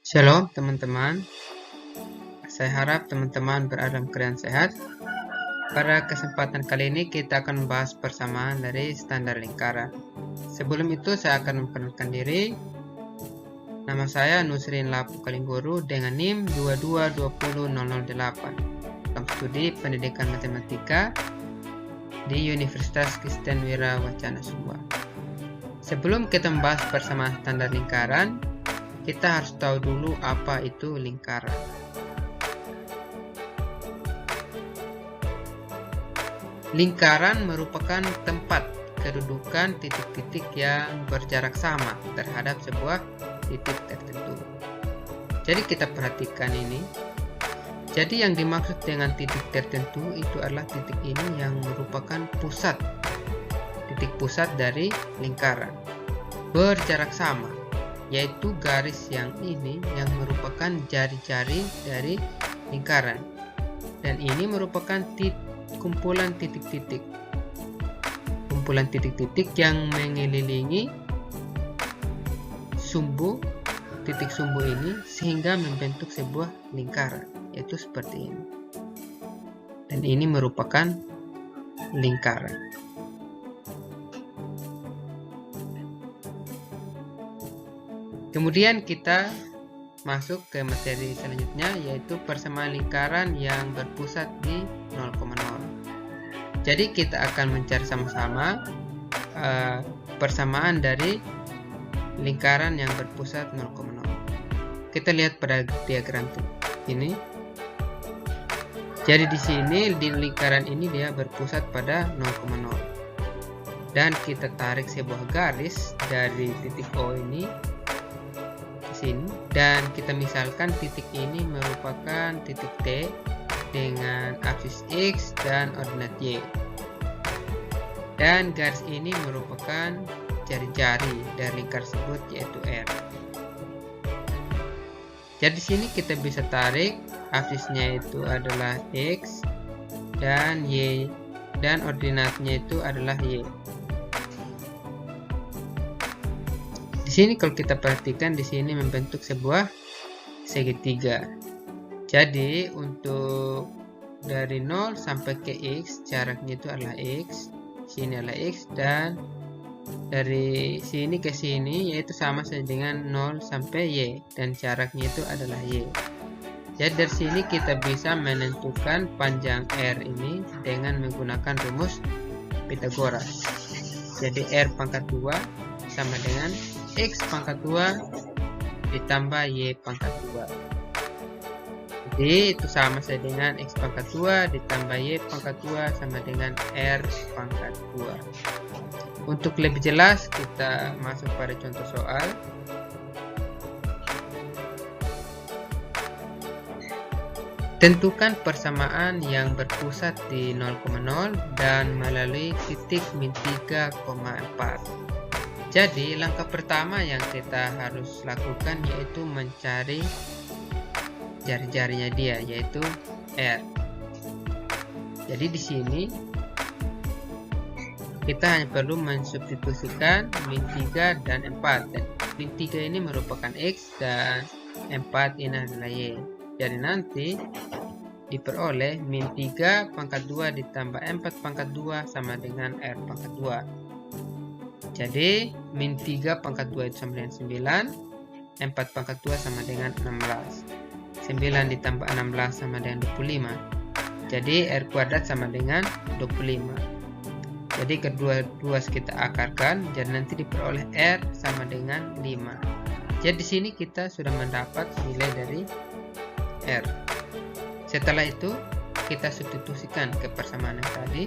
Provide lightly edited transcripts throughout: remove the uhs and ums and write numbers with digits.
Shalom teman-teman, saya harap teman-teman berada dalam keadaan sehat. Pada kesempatan kali ini kita akan membahas persamaan dari standar lingkaran. Sebelum itu saya akan memperkenalkan diri. Nama saya Nusrin Lapu Kalingguru dengan NIM 2220008 dalam studi pendidikan matematika di Universitas Kristen Wira Wacana Sumba. Sebelum kita membahas persamaan standar lingkaran, kita harus tahu dulu apa itu lingkaran. Lingkaran merupakan tempat kedudukan titik-titik yang berjarak sama terhadap sebuah titik tertentu. Jadi kita perhatikan ini. Jadi yang dimaksud dengan titik tertentu itu adalah titik ini yang merupakan pusat. Titik pusat dari lingkaran. Berjarak sama. Yaitu garis yang ini yang merupakan jari-jari dari lingkaran, dan ini merupakan kumpulan titik-titik yang mengelilingi titik sumbu ini sehingga membentuk sebuah lingkaran, yaitu seperti ini, dan ini merupakan lingkaran. Kemudian kita masuk ke materi selanjutnya, yaitu persamaan lingkaran yang berpusat di 0,0. Jadi kita akan mencari sama-sama persamaan dari lingkaran yang berpusat 0,0. Kita lihat pada diagram ini. Jadi di sini di lingkaran ini dia berpusat pada 0,0. Dan kita tarik sebuah garis dari titik O ini sini, dan kita misalkan titik ini merupakan titik T dengan aksis X dan ordinat Y, dan garis ini merupakan jari-jari dari lingkar tersebut, yaitu R. Jadi sini kita bisa tarik aksisnya itu adalah X dan Y, dan ordinatnya itu adalah Y. Di sini kalau kita perhatikan, di sini membentuk sebuah segitiga. Jadi untuk dari 0 sampai ke X, jaraknya itu adalah X, sini adalah X, dan dari sini ke sini yaitu sama saja dengan 0 sampai Y, dan jaraknya itu adalah Y. Jadi dari sini kita bisa menentukan panjang R ini dengan menggunakan rumus Pythagoras. Jadi R pangkat 2 sama dengan X pangkat 2 ditambah Y pangkat 2. Jadi itu sama saja dengan X pangkat 2 ditambah Y pangkat 2 sama dengan R pangkat 2. Untuk lebih jelas kita masuk pada contoh soal. Tentukan persamaan yang berpusat di 0,0 dan melalui titik min 3,4. Jadi langkah pertama yang kita harus lakukan yaitu mencari jari-jarinya dia, yaitu R. Jadi di sini kita hanya perlu mensubstitusikan min 3 dan 4. Dan min 3 ini merupakan X dan 4 ini adalah Y. Jadi nanti diperoleh min 3 pangkat 2 ditambah 4 pangkat 2 sama dengan R pangkat 2. Jadi min 3 pangkat 2 itu sama dengan 9, 4 pangkat 2 sama dengan 16, 9 ditambah 16 sama dengan 25. Jadi R kuadrat sama dengan 25. Jadi kedua-dua kita akarkan, jadi nanti diperoleh R sama dengan 5. Jadi di sini kita sudah mendapat nilai dari R. Setelah itu kita substitusikan ke persamaan yang tadi.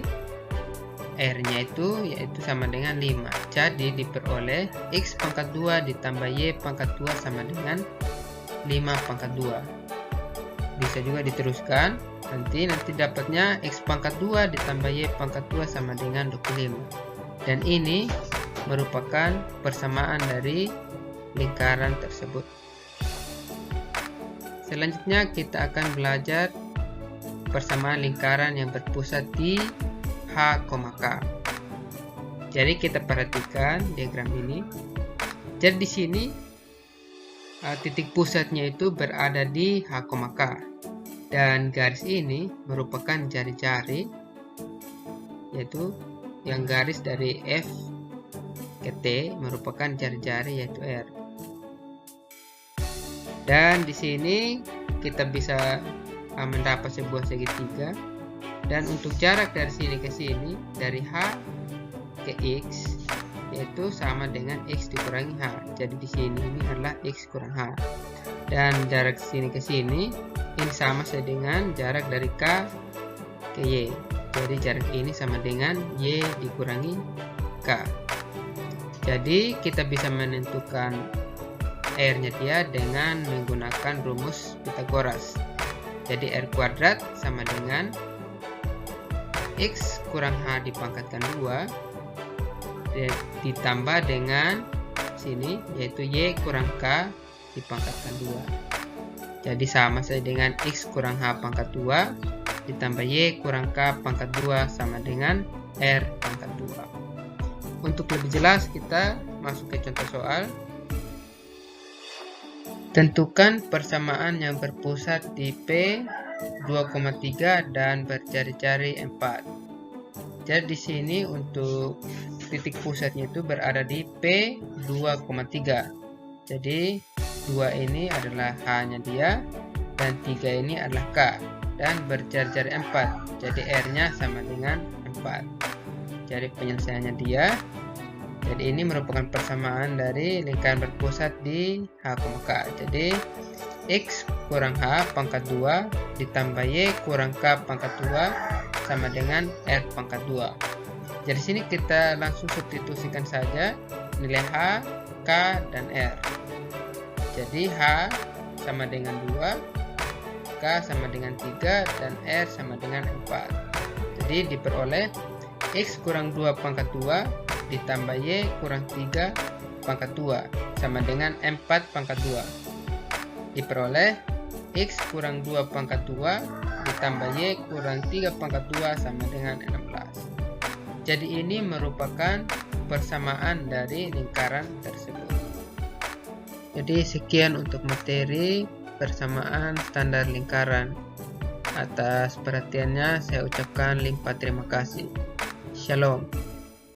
R-nya itu yaitu sama dengan 5. Jadi diperoleh X pangkat 2 ditambah Y pangkat 2 sama dengan 5 pangkat 2. Bisa juga diteruskan. Nanti dapatnya X pangkat 2 ditambah Y pangkat 2 sama dengan 25. Dan ini merupakan persamaan dari lingkaran tersebut. Selanjutnya kita akan belajar persamaan lingkaran yang berpusat di H, K. Jadi kita perhatikan diagram ini. Jadi di sini titik pusatnya itu berada di H, K. Dan garis ini merupakan jari-jari, yaitu yang garis dari F ke T merupakan jari-jari yaitu R. Dan di sini kita bisa mendapat sebuah segitiga. Dan untuk jarak dari sini ke sini, dari H ke X, yaitu sama dengan X dikurangi H. Jadi di sini ini adalah X kurang H. Dan jarak sini ke sini, ini sama dengan jarak dari K ke Y. Jadi jarak ini sama dengan Y dikurangi K. Jadi kita bisa menentukan R-nya dia dengan menggunakan rumus Pythagoras. Jadi R kuadrat sama dengan X kurang H dipangkatkan 2 ditambah dengan sini yaitu Y kurang K dipangkatkan 2. Jadi sama saja dengan X kurang H pangkat 2 ditambah Y kurang K pangkat 2 sama dengan R pangkat 2. Untuk lebih jelas kita masuk ke contoh soal. Tentukan persamaan yang berpusat di P 2,3 dan berjari-jari 4. Jadi di sini untuk titik pusatnya itu berada di P 2,3. Jadi 2 ini adalah H-nya dia dan 3 ini adalah K dan berjari-jari 4. Jadi R-nya sama dengan 4. Jadi penyelesaiannya dia. Jadi ini merupakan persamaan dari lingkaran berpusat di H, K. Jadi X kurang H pangkat 2 ditambah Y kurang K pangkat 2 sama dengan R pangkat 2. Jadi sini kita langsung substitusikan saja nilai H, K, dan R. Jadi H sama dengan 2, K sama dengan 3, dan R sama dengan 4. Jadi diperoleh X kurang 2 pangkat 2 ditambah Y kurang 3 pangkat 2 sama dengan 4 pangkat 2. Diperoleh X kurang 2 pangkat 2 ditambah Y kurang 3 pangkat 2 sama dengan 16. Jadi ini merupakan persamaan dari lingkaran tersebut. Jadi sekian untuk materi persamaan standar lingkaran. Atas perhatiannya saya ucapkan limpah terima kasih. Shalom.